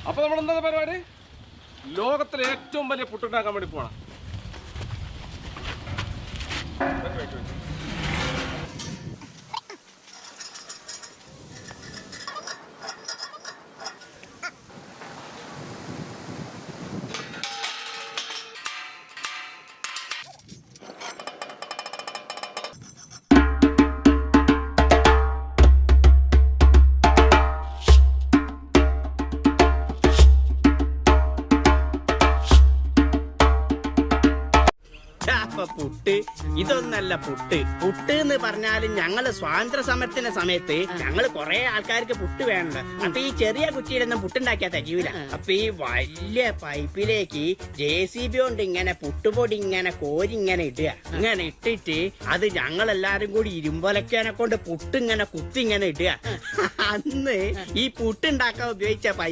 അപ്പൊ നമ്മൾ എന്താ പരിപാടി? ലോകത്തിലെ ഏറ്റവും വലിയ പുട്ടുണ്ടാക്കാൻ വേണ്ടി പോകണം. പുട്ട് ഇതൊന്നല്ല പുട്ട്. പുട്ട് എന്ന് പറഞ്ഞാലും ഞങ്ങള് സ്വാതന്ത്ര്യ സമരത്തിന്റെ സമയത്ത് ഞങ്ങള് കൊറേ ആൾക്കാർക്ക് പുട്ട് വേണ്ട. അപ്പൊ ഈ ചെറിയ കുറ്റിയിലൊന്നും പുട്ടുണ്ടാക്കിയാ തയ്യൂല. അപ്പൊ ഈ വലിയ പൈപ്പിലേക്ക് JCB കൊണ്ട് ഇങ്ങനെ പുട്ടുപൊടി ഇങ്ങനെ കോരി ഇങ്ങനെ ഇടുക. ഇങ്ങനെ ഇട്ടിട്ട് അത് ഞങ്ങളെല്ലാരും കൂടി ഇരുമ്പൊലക്കേനെ കൊണ്ട് പുട്ട് ഇങ്ങനെ കുത്തി ഇങ്ങനെ ഇടുക. അന്ന് ഈ പുട്ടുണ്ടാക്കാൻ ഉപയോഗിച്ച